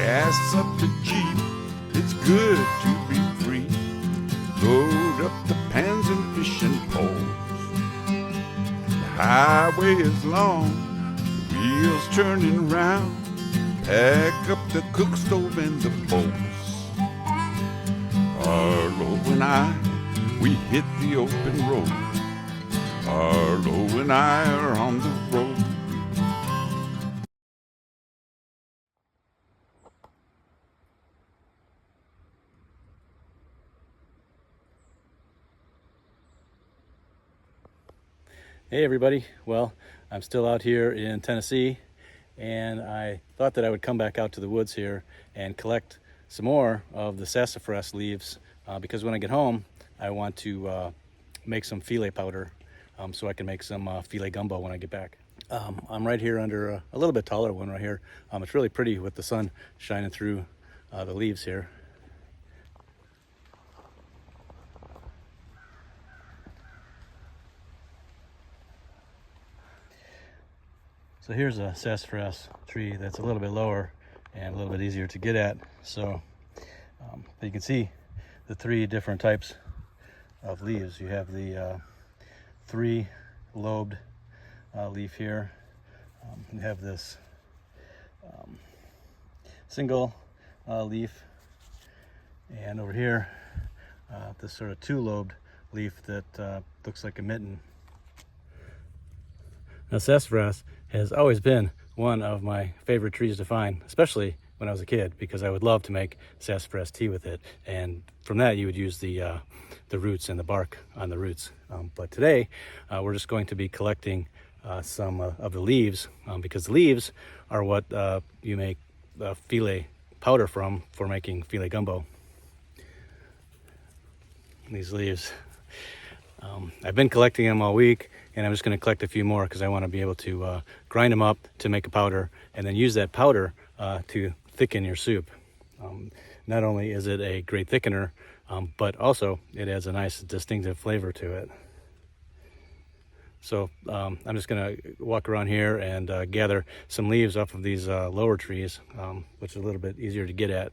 Gas up the Jeep, it's good to be free. Load up the pans and fishing poles. The highway is long, the wheels turning round. Pack up the cook stove and the bowls. Arlo and I, we hit the open road. Arlo and I are on the road. Hey everybody, well, I'm still out here in Tennessee, and I thought that I would come back out to the woods here and collect some more of the sassafras leaves because when I get home I want to make some filet powder so I can make some filet gumbo when I get back. I'm right here under a little bit taller one right here. It's really pretty with the sun shining through the leaves here. So here's a sassafras tree that's a little bit lower and a little bit easier to get at. So you can see the three different types of leaves. You have the three-lobed leaf here. You have this single leaf, and over here this sort of two-lobed leaf that looks like a mitten. Now, sassafras has always been one of my favorite trees to find, especially when I was a kid, because I would love to make sassafras tea with it. And from that, you would use the roots and the bark on the roots. But today, we're just going to be collecting some of the leaves because the leaves are what you make filet powder from for making filet gumbo. These leaves. I've been collecting them all week, and I'm just going to collect a few more because I want to be able to grind them up to make a powder and then use that powder to thicken your soup. Not only is it a great thickener, but also it has a nice distinctive flavor to it. So I'm just going to walk around here and gather some leaves off of these lower trees, which is a little bit easier to get at.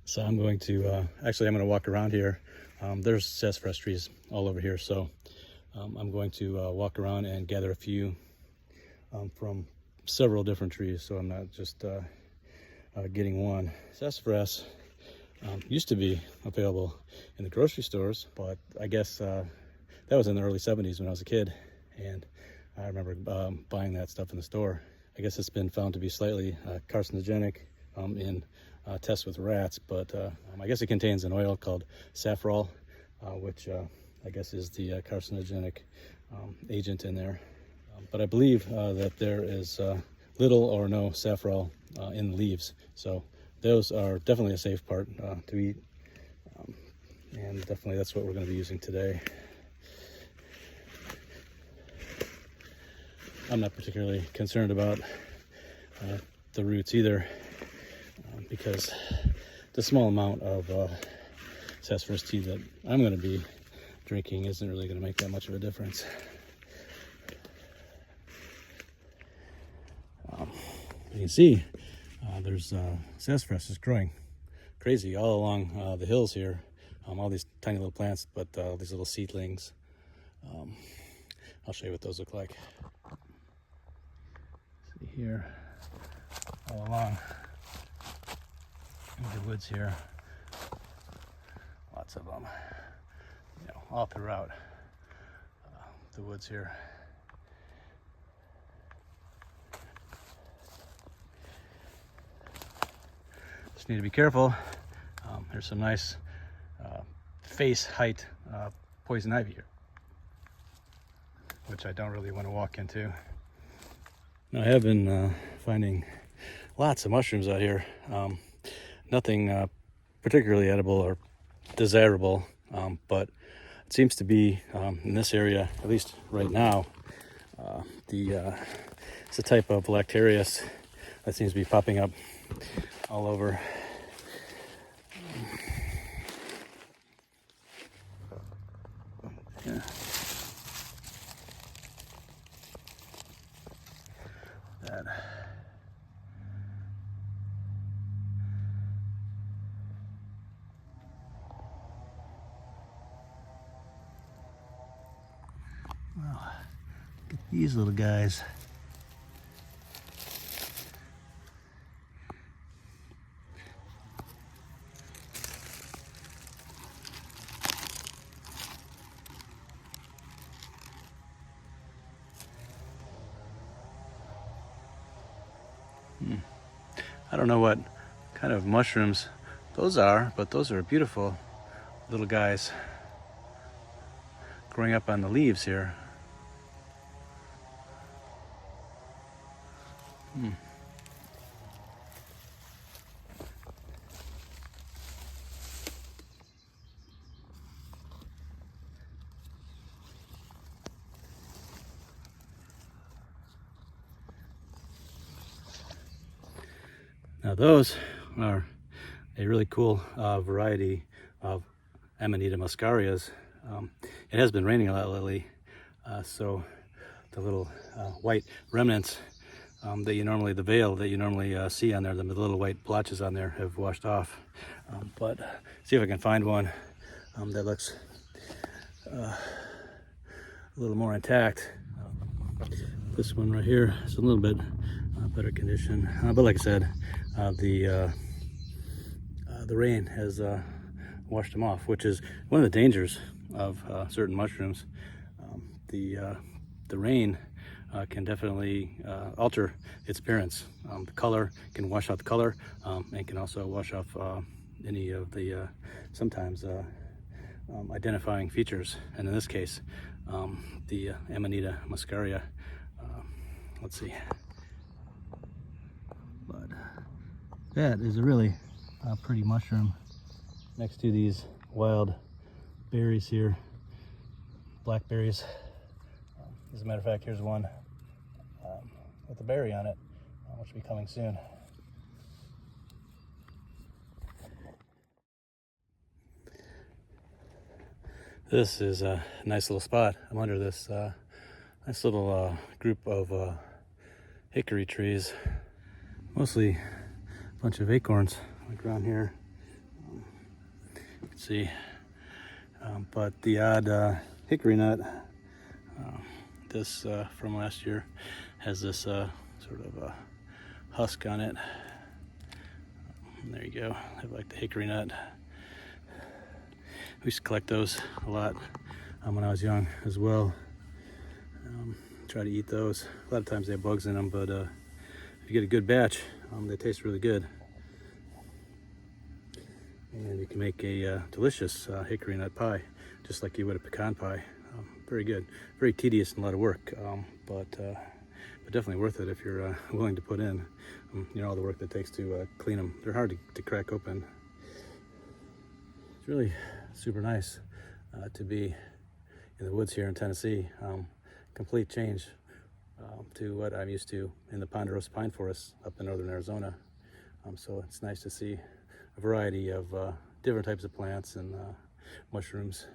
So I'm going to, I'm going to walk around here. There's sassafras trees all over here, so I'm going to walk around and gather a few from several different trees, so I'm not just getting one. Sassafras used to be available in the grocery stores, but I guess that was in the early 70s when I was a kid, and I remember buying that stuff in the store. I guess it's been found to be slightly carcinogenic in tests with rats, but I guess it contains an oil called safrole, which I guess is the carcinogenic agent in there. But I believe that there is little or no safrole in the leaves, so those are definitely a safe part to eat, and definitely that's what we're going to be using today. I'm not particularly concerned about the roots either, because the small amount of sassafras tea that I'm going to be drinking isn't really going to make that much of a difference. You can see there's sassafras is growing crazy all along the hills here. All these tiny little plants, but these little seedlings. I'll show you what those look like. See here, all along the woods here, lots of them, all throughout the woods here. Just need to be careful. There's some nice face height poison ivy here, which I don't really want to walk into. Now, I have been finding lots of mushrooms out here. Nothing particularly edible or desirable, but it seems to be in this area, at least right now, it's a type of Lactarius that seems to be popping up all over. Yeah. That. Wow, look at these little guys. I don't know what kind of mushrooms those are, but those are beautiful little guys growing up on the leaves here. Now those are a really cool variety of Amanita muscarias. It has been raining a lot lately, so the little white remnants that you normally, the veil that you normally see on there, the little white blotches on there have washed off. But see if I can find one that looks a little more intact. This one right here is a little bit better condition, but like I said, the rain has washed them off, which is one of the dangers of certain mushrooms. The rain can definitely alter its appearance. The color can wash out the color, and can also wash off any of the sometimes identifying features. And in this case, the Amanita muscaria. Let's see. But that is a really pretty mushroom next to these wild berries here, blackberries. As a matter of fact, here's one with a berry on it, which will be coming soon. This is a nice little spot. I'm under this nice little group of hickory trees, mostly a bunch of acorns like around here. You can see, but the odd hickory nut, this from last year, has this sort of husk on it. And there you go. I have like the hickory nut. We used to collect those a lot when I was young as well. Try to eat those. A lot of times they have bugs in them, but if you get a good batch, they taste really good. And you can make a delicious hickory nut pie, just like you would a pecan pie. Very good. Very tedious and a lot of work, but definitely worth it if you're willing to put in, all the work that it takes to clean them. They're hard to crack open. It's really super nice to be in the woods here in Tennessee. Complete change to what I'm used to in the ponderosa pine forests up in northern Arizona. So it's nice to see a variety of different types of plants and mushrooms.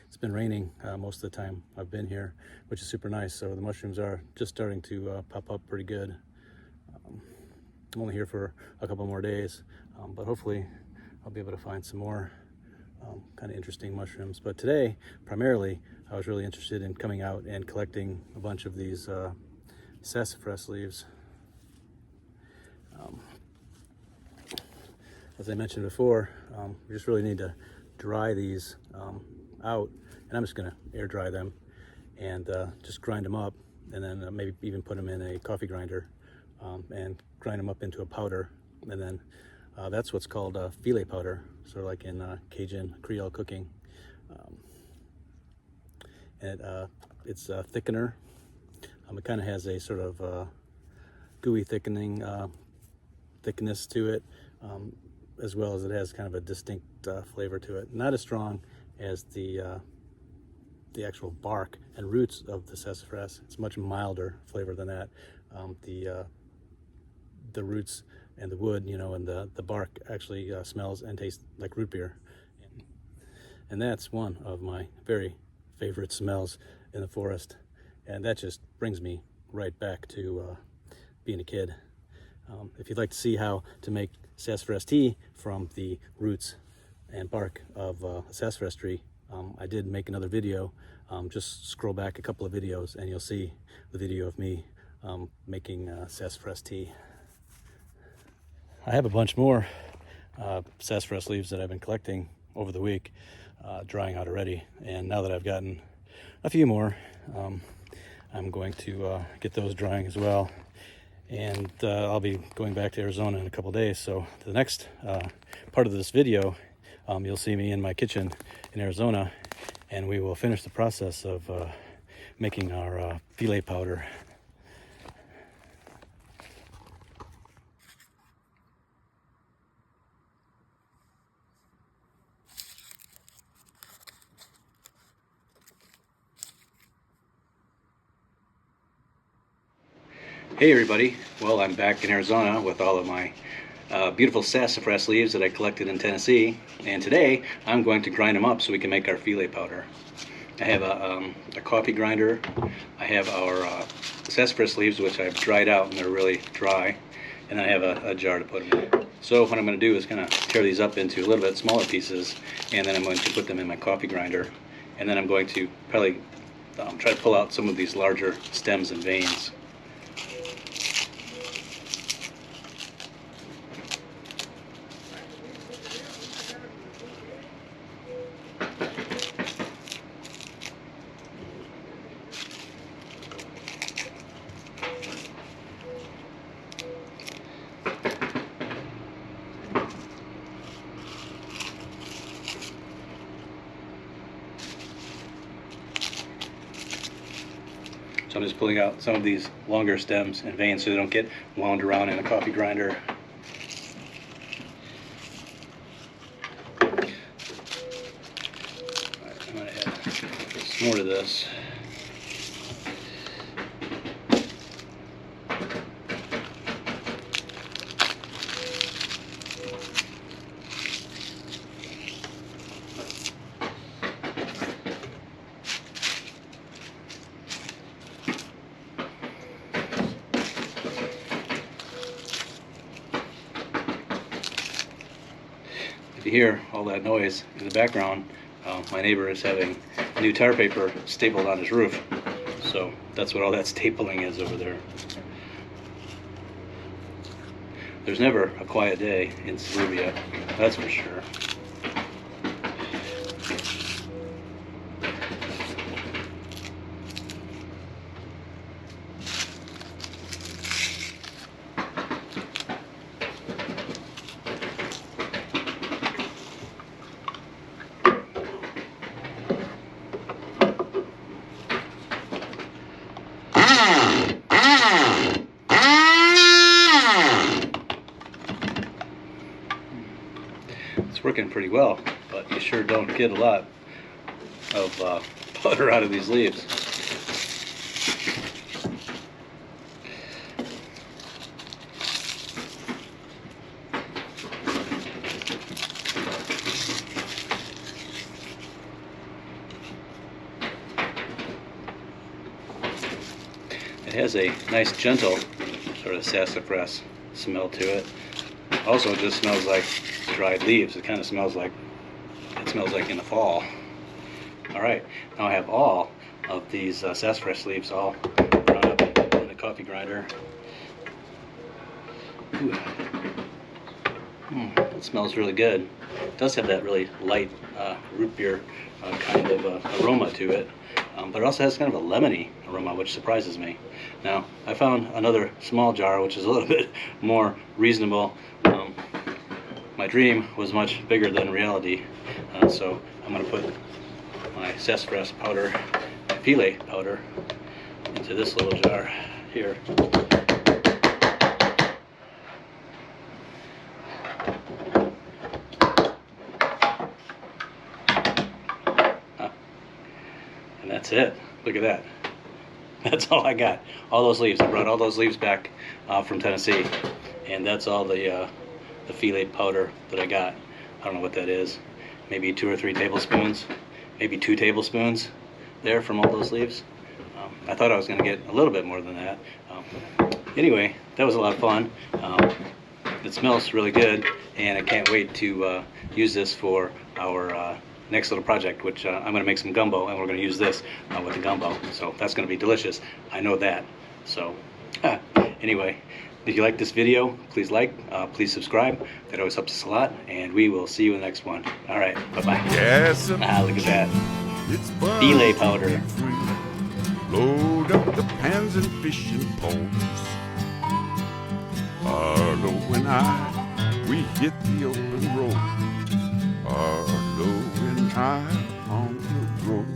It's been raining most of the time I've been here, which is super nice. So the mushrooms are just starting to pop up pretty good. I'm only here for a couple more days, but hopefully I'll be able to find some more kind of interesting mushrooms. But today, primarily, I was really interested in coming out and collecting a bunch of these sassafras leaves. As I mentioned before, we just really need to dry these out, and I'm just going to air dry them and just grind them up, and then maybe even put them in a coffee grinder and grind them up into a powder, and then that's what's called filet powder, sort of like in Cajun Creole cooking. And it's a thickener. It kind of has a sort of gooey thickness to it, as well as it has kind of a distinct flavor to it. Not as strong as the actual bark and roots of the sassafras. It's much milder flavor than that. The roots and the wood, you know, and the bark actually smells and tastes like root beer. And that's one of my very favorite smells in the forest. And that just brings me right back to being a kid. If you'd like to see how to make sassafras tea from the roots and bark of a sassafras tree, I did make another video. Just scroll back a couple of videos and you'll see the video of me making sassafras tea. I have a bunch more sassafras leaves that I've been collecting over the week, drying out already. And now that I've gotten a few more, I'm going to get those drying as well. And I'll be going back to Arizona in a couple days. So the next part of this video, you'll see me in my kitchen in Arizona, and we will finish the process of making our filet powder. Hey everybody, well, I'm back in Arizona with all of my beautiful sassafras leaves that I collected in Tennessee, and today I'm going to grind them up so we can make our filet powder. I have a coffee grinder. I have our sassafras leaves, which I've dried out and they're really dry, and I have a jar to put them in. So what I'm going to do is kind of tear these up into a little bit smaller pieces, and then I'm going to put them in my coffee grinder, and then I'm going to probably try to pull out some of these larger stems and veins. So I'm just pulling out some of these longer stems and veins so they don't get wound around in the coffee grinder. Alright, I'm going to add some more to this. You hear all that noise in the background, my neighbor is having new tar paper stapled on his roof, so that's what all that stapling is over there. There's never a quiet day in Serbia, that's for sure. It's working pretty well, but you sure don't get a lot of butter out of these leaves. It has a nice gentle sort of sassafras smell to it. Also, it just smells like dried leaves. It kind of smells like in the fall. All right, now I have all of these sassafras leaves all ground up in the coffee grinder. It smells really good. It does have that really light root beer kind of aroma to it, but it also has kind of a lemony aroma, which surprises me. Now, I found another small jar, which is a little bit more reasonable. My dream was much bigger than reality, so I'm going to put my sassafras powder, filet powder, into this little jar here. And that's it. Look at that. That's all I got. All those leaves. I brought all those leaves back from Tennessee, and that's all the phyllate powder that I got. I don't know what that is. Maybe 2 or 3 tablespoons. Maybe 2 tablespoons there from all those leaves. I thought I was going to get a little bit more than that. Anyway, that was a lot of fun. It smells really good, and I can't wait to use this for our next little project, which I'm going to make some gumbo, and we're going to use this with the gumbo. So that's going to be delicious. I know that. So anyway, if you like this video, please like, please subscribe. That always helps us a lot, and we will see you in the next one. All right, bye-bye. Yes, Look at that. it's fun Phyllate to powder. be free. Load up the pans and fishing poles. Arlo and I, we hit the open road. Arlo and I on the road.